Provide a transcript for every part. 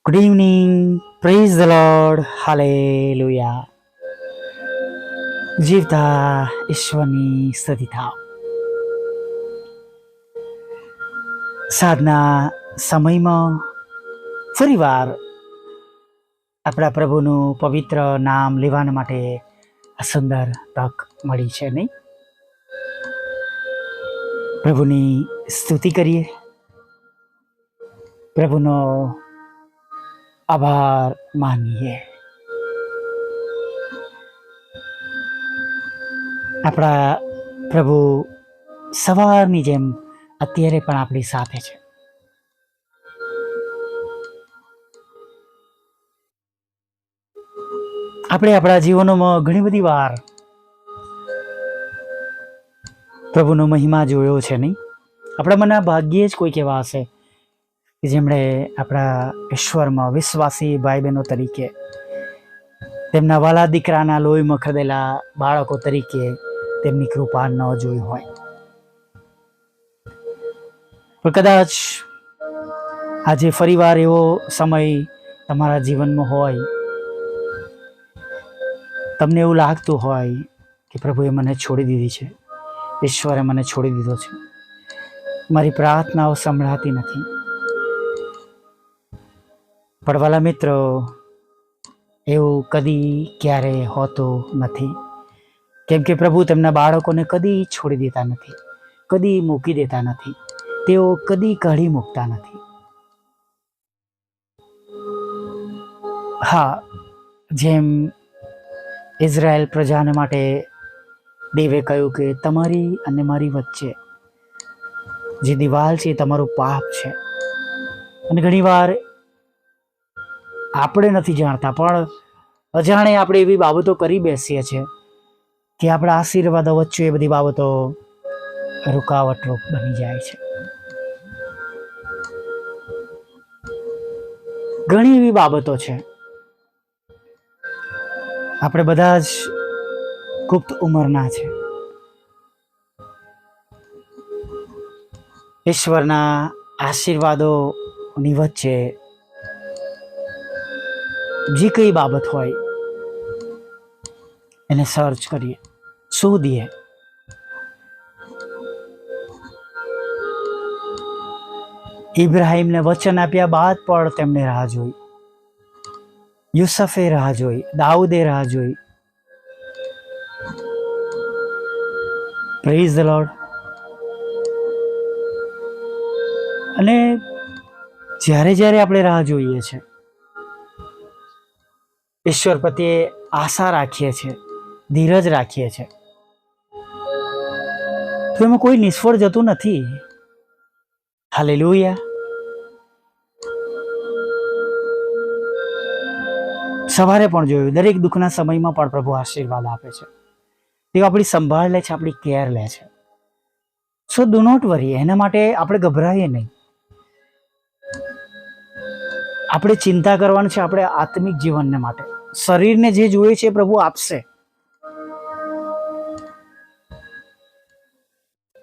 Good evening, praise the lord, hallelujah. જીવતા ઈશ્વરની સ્તુતિ થાવ. સાધના સમયમાં ફરીવાર આપણા પ્રભુનું પવિત્ર નામ લેવાના માટે આ સુંદર તક મળી છે, નહીં? પ્રભુની સ્તુતિ કરીએ, પ્રભુનો આભાર માનીએ. આપણા પ્રભુ સવારની જેમ અત્યારે પણ આપણી સાથે છે. આપણે આપણા જીવનોમાં ઘણી બધી વાર પ્રભુનો મહિમા જોયો છે, નહીં? આપણા મનના ભાગ્યે જ કોઈક એવા હશે કે જેમણે આપણા ઈશ્વરમાં વિશ્વાસી ભાઈ બહેનો તરીકે, તેમના વાલા દીકરાના લોહીમાં ખદેલા બાળકો તરીકે તેમની કૃપા ન જોઈ હોય. પણ કદાચ આજે ફરીવાર એવો સમય તમારા જીવનમાં હોય, તમને એવું લાગતું હોય કે પ્રભુએ મને છોડી દીધી છે, ઈશ્વરે મને છોડી દીધો છે, મારી પ્રાર્થનાઓ સંભળાતી નથી. પડવાલા મિત્રો, એવું કદી ક્યારે હોતું નથી, કેમ કે પ્રભુ તેમના બાળકોને કદી છોડી દેતા નથી, કદી મૂકી દેતા નથી, તેઓ કદી કાઢી મૂકતા નથી. હા, જેમ ઇઝરાયલ પ્રજાને માટે દેવે કહ્યું કે તમારી અને મારી વચ્ચે જે દિવાલ છે એ તમારું પાપ છે. અને ઘણીવાર આપણે નથી જાણતા, પણ અજાણે આપણે એવી બાબતો કરી બેસીએ છીએ કે આપણા આશીર્વાદો વચ્ચે એ બધી બાબતો રૂકાવટરૂપ બની જાય છે. ઘણી એવી બાબતો છે. આપણે બધા જ ગુપ્ત ઉંમરના છે. ઈશ્વરના આશીર્વાદોની વચ્ચે જે કઈ બાબત હોય એને સર્ચ કરીએ, શોધીએ. ઇબ્રાહિમને વચન આપ્યા બાદ પણ તેમણે રાહ જોઈ, યુસફે રાહ જોઈ, દાઉદે રાહ જોઈ. Praise the lord. અને જ્યારે જ્યારે આપણે રાહ જોઈએ છીએ, ઈશ્વર પ્રત્યે આશા રાખીએ છીએ, ધીરજ રાખીએ છીએ, તો એમાં કોઈ નિષ્ફળ જતું નથી. હાલેલુયા. સવારે પણ જોયું, દરેક દુઃખના સમયમાં પણ પ્રભુ આશીર્વાદ આપે છે. તેઓ આપણી સંભાળ લે છે, આપણી કેર લે છે. સો ડુ નોટ વરી. એના માટે આપણે ગભરાઈએ નહીં. આપણે ચિંતા કરવાની છે આપણે આત્મિક જીવનને માટે. શરીરને જે જોઈએ છે એ પ્રભુ આપશે.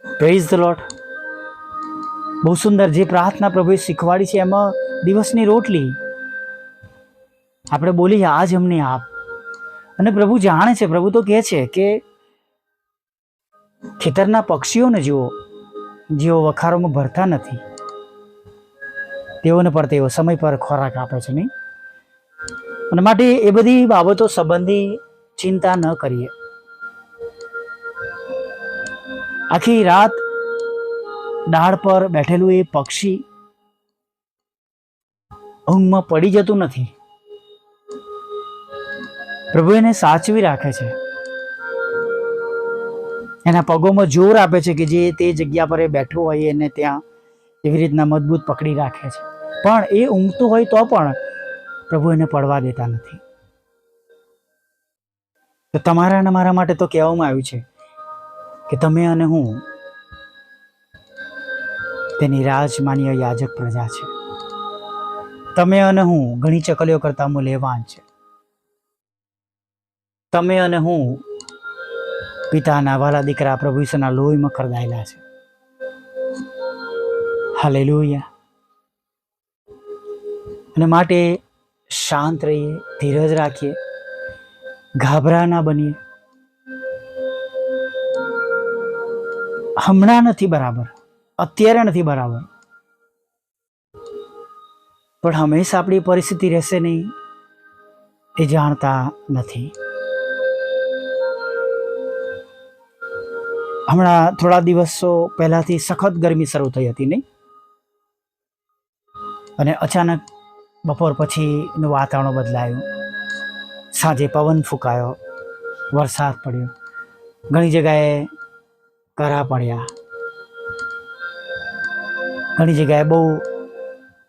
Praise the lord. બહુ સુંદર જે પ્રાર્થના પ્રભુએ શીખવાડી છે, એમાં દિવસની રોટલી આપણે બોલીએ, આજ અમને આપ. અને પ્રભુ જાણે છે, પ્રભુ તો કહે છે કે ખેતરના પક્ષીઓને જુઓ, જેઓ વખારોમાં ભરતા નથી, તેઓને પણ તેઓ સમય પર ખોરાક આપે છે, નહીં? અને માટે એ બધી બાબતો સંબંધી ચિંતા ન કરીએ. આખી રાત ડાળ પર બેઠેલું એ પક્ષી ઊંઘમાં પડી જતું નથી. પ્રભુ એને સાચવી રાખે છે, એના પગોમાં જોર આપે છે કે જે તે જગ્યા પર એ બેઠો હોય એને ત્યાં એવી રીતના મજબૂત પકડી રાખે છે. પણ એ ઊંઘતું હોય તો પણ પ્રભુ એને પડવા દેતા નથી. તો તમારા અને મારા માટે તો કહેવામાં આવ્યું છે કે તમે અને હું તેની રાજમાન્ય યાજક પ્રજા છે. તમે અને હું ઘણી ચકલીઓ કરતા મૂલ્યવાન છે. તમે અને હું પિતાના વાલા દીકરા પ્રભુ ઈસુના લોહીમાં ખરદાયેલા છે. હાલેલુયા. અને માટે શાંત રહીએ, ધીરજ રાખીએ, ગાભરા ના બનીએ. હમણાં નથી બરાબર, અત્યારે નથી બરાબર, પણ હંમેશા આપણી પરિસ્થિતિ રહેશે નહીં એ જાણતા નથી. હમણાં થોડા દિવસો પહેલાથી સખત ગરમી શરૂ થઈ હતી નહીં, અને અચાનક બપોર પછીનું વાતાવરણ બદલાયું, સાંજે પવન ફૂંકાયો, વરસાદ પડ્યો, ઘણી જગ્યાએ કરા પડ્યા, ઘણી જગ્યાએ બહુ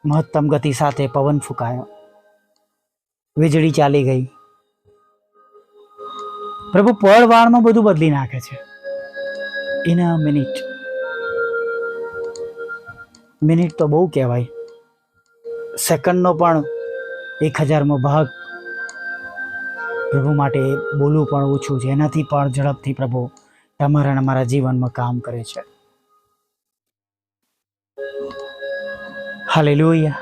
મહત્તમ ગતિ સાથે પવન ફૂંકાયો, વીજળી ચાલી ગઈ. પ્રભુ પળવારમાં બધું બદલી નાખે છે. In a minute. મિનિટ તો બહુ કહેવાય, સેકન્ડનો પણ 1000મો ભાગ પ્રભુ માટે બોલવું પણ ઓછું છે. એનાથી પણ ઝડપથી પ્રભુ તમારા અને મારા જીવનમાં કામ કરે છે. હાલેલુયા.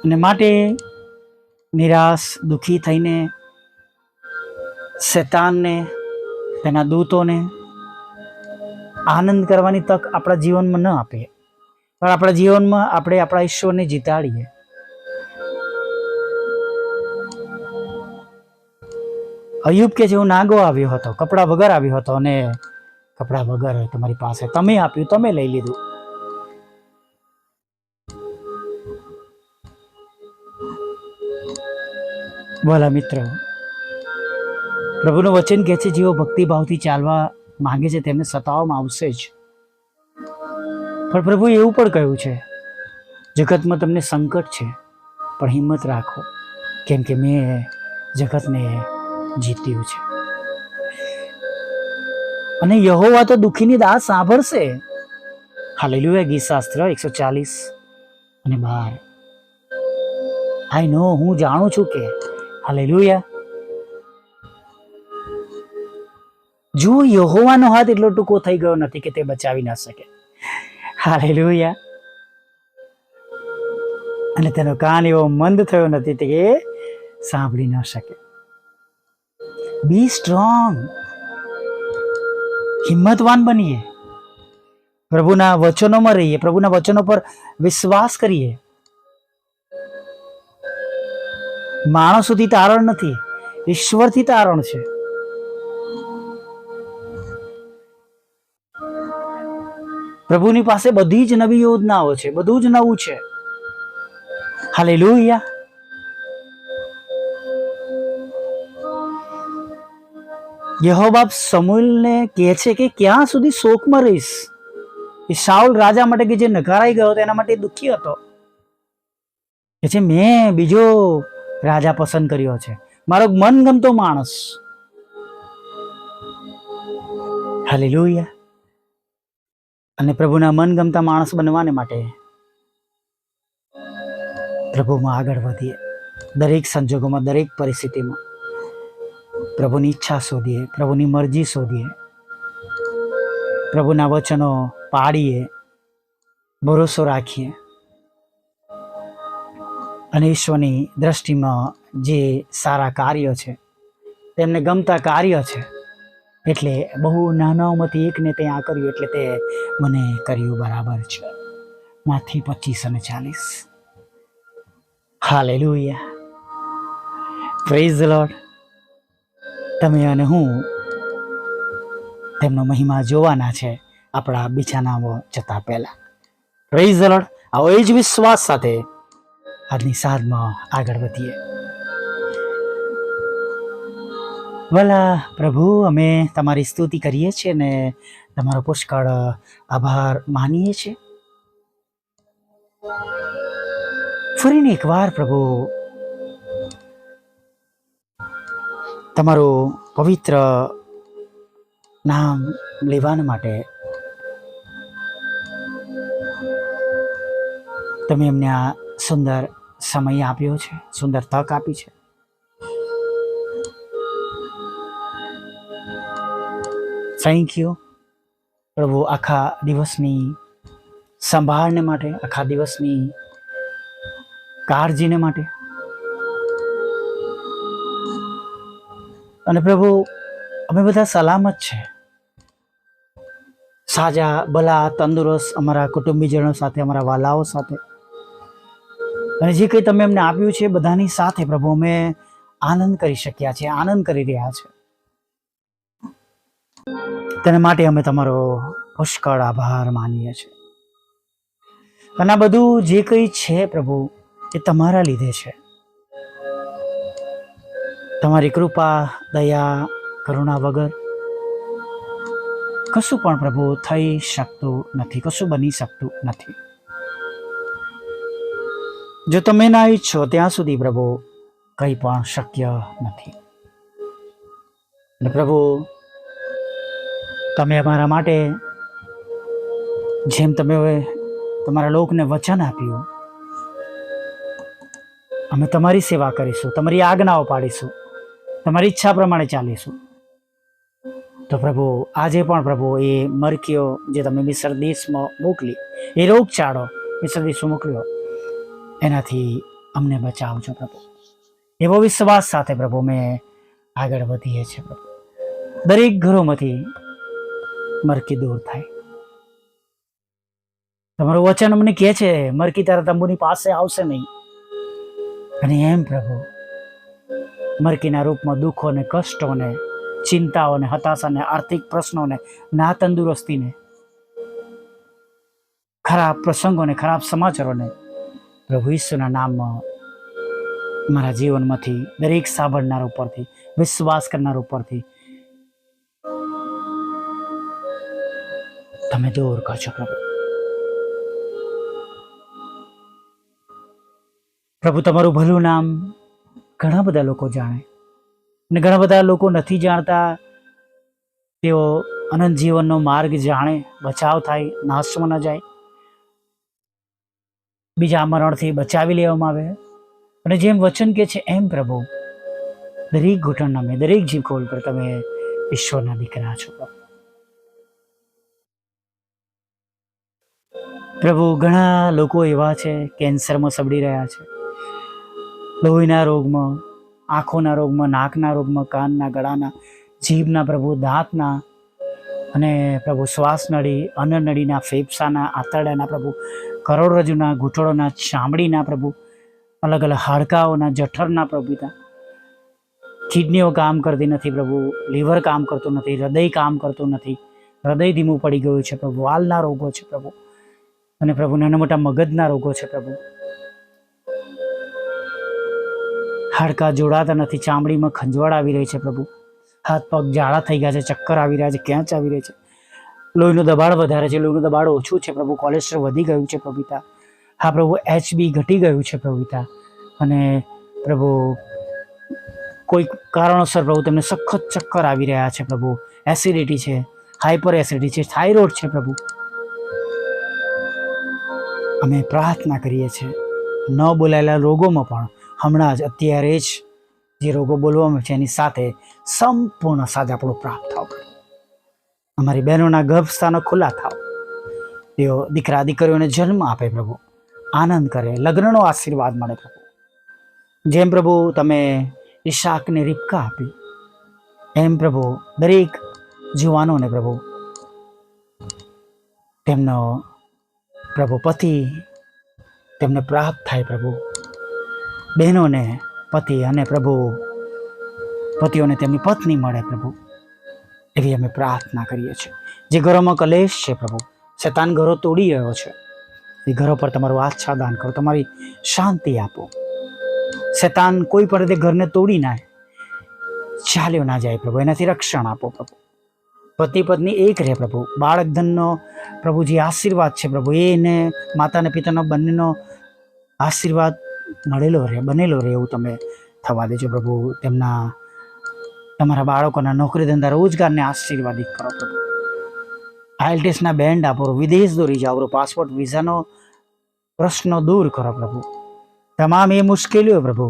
અને માટે નિરાશ, દુઃખી થઈને શૈતાનને, તેના દૂતોને આનંદ કરવાની તક આપણા જીવનમાં ન આપીએ, પણ આપણા જીવનમાં આપણે આપણા ઈશ્વરને જીતાડીએ. અયુબ કે છે, હું નાગો આવ્યો હતો, કપડા વગર આવ્યો હતો, અને કપડા વગર તમારી પાસે તમે આપ્યું, તમે લઈ લીધું. ભલા મિત્ર, પ્રભુનું વચન કહે છે, જેઓ ભક્તિભાવથી ચાલવા માંગે છે તેમને સતાવવામાં આવશે જ. પણ પ્રભુએ એવું પણ કહ્યું છે, જગતમાં તમને સંકટ છે, પણ હિંમત રાખો, કેમ કે મેં જગતને જીત્યું છે. અને યહોવા તો દુઃખીની દાદ સાંભળશે. હાલેલુયા. ગીતશાસ્ત્ર 140:12. આઈ નો, હું જાણું છું કે. હાલેલુયા. જો યહોવાનો હાથ એટલો ટૂંકો થઈ ગયો નથી કે તે બચાવી ના શકે. હાલેલુયા. અને તેનો કાન એવો મંદ થયો નથી કે સાંભળી ન શકે. બી સ્ટ્રોંગ. હિંમતવાન બનીએ, પ્રભુના વચનોમાં રહીએ, પ્રભુના વચનો પર વિશ્વાસ કરીએ. માણસોથી તારણ નથી, ઈશ્વરથી તારણ છે. પ્રભુની પાસે બધી જ નવી યોજનાઓ છે, બધું જ નવું છે. હાલેલુયા. યહોવા શમૂએલને કહે છે કે ક્યાં સુધી શોકમાં રહીશ. એ શાઉલ રાજા માટે કે જે નકારાઈ ગયો હતો એના માટે દુઃખી હતો. કે છે મેં બીજો રાજા પસંદ કર્યો છે, મારો મનગમતો માણસ. હાલેલુયા. અને પ્રભુના મનગમતા માણસ બનવાને માટે પ્રભુમાં આગળ વધીએ. દરેક સંજોગોમાં, દરેક પરિસ્થિતિમાં પ્રભુની ઈચ્છા શોધીએ, પ્રભુની મરજી શોધીએ, પ્રભુના વચનો પાડીએ, ભરોસો રાખીએ. અને ઈશ્વરની દ્રષ્ટિમાં જે સારા કાર્યો છે, તેમને ગમતા કાર્ય છે, એટલે બહુ નાનાઓમાંથી એકને તે આ કર્યું એટલે તે મને કર્યું બરાબર છે. માથી 25:40. હાલેલુયા. Praise the lord. તમે અને હું તેમનો મહિમા જોવાના છે આપણા બિછાનામાં જતા પહેલા. Praise the lord. આવો એ જ વિશ્વાસ સાથે આજની સાધમાં આગળ વધીએ. ભલા પ્રભુ, અમે તમારી સ્તુતિ કરીએ છીએ ને તમારો પુષ્કળ આભાર માનીએ છીએ. ફરીને એકવાર પ્રભુ તમારું પવિત્ર નામ લેવાના માટે તમે એમને આ સુંદર સમય આપ્યો છે, સુંદર તક આપી છે. થેન્ક યુ પ્રભુ. આખા દિવસની સંભાળને માટે, આખા દિવસની કાળજીને માટે. અને પ્રભુ અમે બધા સલામત છે, સાજા ભલા તંદુરસ્ત, અમારા કુટુંબીજનો સાથે, અમારા વાલાઓ સાથે, અને જે કંઈ તમે અમને આપ્યું છે બધાની સાથે પ્રભુ અમે આનંદ કરી શક્યા છે, આનંદ કરી રહ્યા છે. તેના માટે અમે તમારો પુષ્કળ આભાર માનીએ છીએ. અને આ બધું જે કંઈ છે પ્રભુ એ તમારા લીધે છે. તમારી કૃપા, દયા, કરુણા વગર કશું પણ પ્રભુ થઈ શકતું નથી, કશું બની શકતું નથી. જો તમે ના ઈચ્છો ત્યાં સુધી પ્રભુ કંઈ પણ શક્ય નથી. અને પ્રભુ તમે અમારા માટે જેમ તમે તમારા લોકને વચન આપ્યું, અમે તમારી સેવા કરીશું, તમારી આજ્ઞાઓ પાડીશું, તમારી ઈચ્છા પ્રમાણે ચાલીશું. તો પ્રભુ આજે પણ પ્રભુ એ મરકીઓ જે તમે મિસર દેશમાં મોકલી, એ રોગચાળો મિસર દેશમાં મોકલ્યો, એનાથી અમને બચાવજો પ્રભુ. એવો વિશ્વાસ સાથે પ્રભુ અમે આગળ વધીએ છીએ પ્રભુ. દરેક ઘરોમાંથી મરકી દૂર થાય. તમારું વચન અમને કહે છે મરકી તારા તંબુની પાસે આવશે નહીં. અને એમ પ્રભુ મરકીના રૂપમાં દુઃખોને, કષ્ટોને, ચિંતાઓને, હતાશાને, આર્થિક પ્રશ્નોને, ના તંદુરસ્તીને, ખરાબ પ્રસંગોને, ખરાબ સમાચારોને પ્રભુ ઈસુના નામમાં મારા જીવનમાંથી, દરેક સાંભળનાર ઉપરથી, વિશ્વાસ કરનાર ઉપરથી તમે દૂર કરજો પ્રભુ. પ્રભુ તમારું ભલું નામ ઘણા બધા લોકો જાણે, અને ઘણા બધા લોકો નથી જાણતા. તેઓ અનંત જીવનનો માર્ગ જાણે, બચાવ થાય, નાશમાં ન જાય, બીજા મરણથી બચાવી લેવામાં આવે. અને જેમ વચન કે છે એમ પ્રભુ દરેક ઘૂંટણ નામે, દરેક જીવ ખોલ પર તમે ઈશ્વરના દીકરા છો પ્રભુ. ઘણા લોકો એવા છે કેન્સરમાં સબડી રહ્યા છે, લોહીના રોગમાં, આંખોના રોગમાં, નાકના રોગમાં, કાનના, ગળાના, જીભના પ્રભુ, દાંતના, અને પ્રભુ શ્વાસ નળી, અન્ન નળીના, ફેફસાના, આંતરડાના પ્રભુ, કરોડરજ્જુના, ઘૂંટણોના, ચામડીના પ્રભુ, અલગ અલગ હાડકાઓના, જઠરના પ્રભુ પિતા. કિડનીઓ કામ કરતી નથી પ્રભુ, લીવર કામ કરતું નથી, હૃદય કામ કરતું નથી, હૃદય ધીમું પડી ગયું છે પ્રભુ, વાલના રોગો છે પ્રભુ, અને પ્રભુ નાના મોટા મગજના રોગો છે પ્રભુ. હાડકા જોડાતા નથી, ચામડીમાં ખંજવાળ આવી રહી છે પ્રભુ, હાથ પગ જાડા થઈ ગયા છે, ચક્કર આવી રહ્યા છે, ખેંચ આવી રહી છે, લોહીનું દબાણ વધારે છે, લોહીનું દબાણ ઓછું છે પ્રભુ, કોલેસ્ટ્રોલ વધી ગયું છે પ્રભુ પિતા. હા પ્રભુ HB ઘટી ગયું છે પ્રભુ પિતા. અને પ્રભુ કોઈ કારણોસર પ્રભુ તમને સખત ચક્કર આવી રહ્યા છે પ્રભુ, એસિડિટી છે, હાઇપર એસિડિટી છે, થાઇરોઇડ છે પ્રભુ. અમે પ્રાર્થના કરીએ છીએ ન બોલાયેલા રોગોમાં પણ હમણાં જ અત્યારે જ જે રોગો બોલવામાં છે એની સાથે સંપૂર્ણ સાજાપણું પ્રાપ્ત થાવ. અમારી બહેનોના ગર્ભસ્થાનો ખુલ્લા થાવ, તેઓ દીકરા દીકરીઓને જન્મ આપે પ્રભુ, આનંદ કરે, લગ્નનો આશીર્વાદ મળે પ્રભુ. જેમ પ્રભુ તમે ઈશાકને રિબકા આપી, એમ પ્રભુ દરેક જુવાનોને પ્રભુ તેમનો પ્રભુ પતિ તેમને પ્રાપ્ત થાય પ્રભુ, બહેનોને પતિ અને પ્રભુ પતિઓને તેમની પત્ની મળે પ્રભુ, એવી અમે પ્રાર્થના કરીએ છીએ. જે ઘરોમાં કલેશ છે પ્રભુ, શૈતાન ઘરો તોડી રહ્યો છે, એ ઘરો પર તમારું આચ્છાદન કરો, તમારી શાંતિ આપો. શૈતાન કોઈ પણ રીતે ઘરને તોડી ના ચાલ્યો ના જાય પ્રભુ, એનાથી રક્ષણ આપો પ્રભુ. પતિ પત્ની એક રહે પ્રભુ, બાળક ધનનો પ્રભુ જે આશીર્વાદ છે પ્રભુ, એને માતાને પિતાનો બંનેનો આશીર્વાદ મળેલો રહે, બનેલો રહે એવું તમે થવા દેજો પ્રભુ. તમારા બાળકોના નોકરી ધંધા રોજગારને આશીર્વાદિત કરો પ્રભુ. IELTSના બેન્ડ આપો, વિદેશ દોરી જાઓ, પાસપોર્ટ વિઝાનો પ્રશ્નો દૂર કરો પ્રભુ. તમામ એ મુશ્કેલીઓ પ્રભુ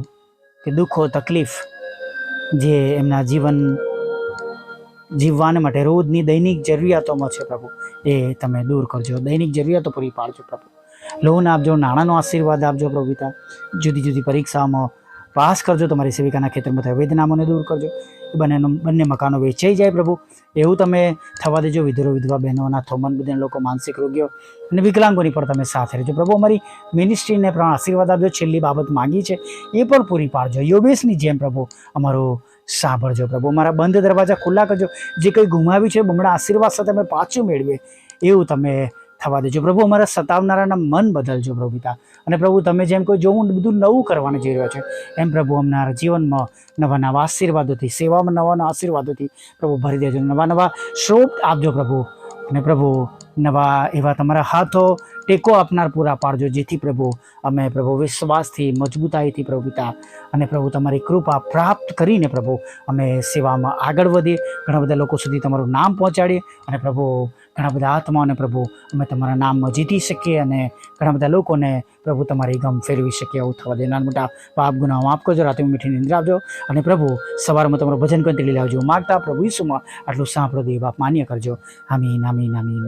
કે દુઃખો તકલીફ જે એમના જીવન જીવવાને માટે રોજની દૈનિક જરૂરિયાતોમાં છે પ્રભુ, એ તમે દૂર કરજો, દૈનિક જરૂરિયાતો પૂરી પાડજો પ્રભુ. લોન આપજો, નાણાંનો આશીર્વાદ આપજો પ્રભુ પિતા. જુદી જુદી પરીક્ષાઓમાં પાસ કરજો, તમારી સેવિકાના ખેતરમાં થયેલ વેદનાઓને દૂર કરજો. બંને મકાનો વેચાઈ જાય પ્રભુ, એવું તમે થવા દેજો. વિધવા બહેનો, અનાથો, બધા લોકો, માનસિક રોગીઓ અને વિકલાંગોની પણ તમે સાથે રહેજો પ્રભુ. અમારી મિનિસ્ટ્રીને પણ આશીર્વાદ આપજો. છેલ્લી બાબત માગી છે એ પણ પૂરી પાડજો. યોગેશની જેમ પ્રભુ અમારું સાંભળજો પ્રભુ. અમારા બંધ દરવાજા ખુલ્લા કરજો. જે કંઈ ગુમાવ્યું છે બમણા આશીર્વાદ સાથે અમે પાછું મેળવીએ એવું તમે થવા દેજો પ્રભુ. અમારા સતાવનારાના મન બદલજો પ્રભુ પિતા. અને પ્રભુ તમે જેમ કોઈ જોવું બધું નવું કરવાનું જઈ રહ્યો છે એમ પ્રભુ અમારા જીવનમાં નવા નવા આશીર્વાદોથી, સેવામાં નવા નવા આશીર્વાદોથી પ્રભુ ભરી દેજો. નવા નવા સ્ત્રોત આપજો પ્રભુ. અને પ્રભુ નવા એવા તમારા હાથો ટેકો આપનાર પૂરા પાડજો, જેથી પ્રભુ અમે પ્રભુ વિશ્વાસથી, મજબૂતાઈથી પ્રભુ પિતા અને પ્રભુ તમારી કૃપા પ્રાપ્ત કરીને પ્રભુ અમે સેવામાં આગળ વધીએ, ઘણા બધા લોકો સુધી તમારું નામ પહોંચાડીએ અને પ્રભુ ઘણા બધા આત્માઓને પ્રભુ અમે તમારા નામમાં જીતી શકીએ અને ઘણા બધા લોકોને પ્રભુ તમારી ગમ ફેરવી શકીએ. એવું થવા દે. નાના મોટા પાપ ગુનાઓ માફ કરજો, રાતે મીઠી નિંદ્રા આપજો અને પ્રભુ સવારમાં તમારું ભજન કંઠી લાવજો. માગતા પ્રભુ ઈસુમાં આટલું સાંભળો દે બાપ, માન્ય કરજો. આમીન, આમીન, આમીન.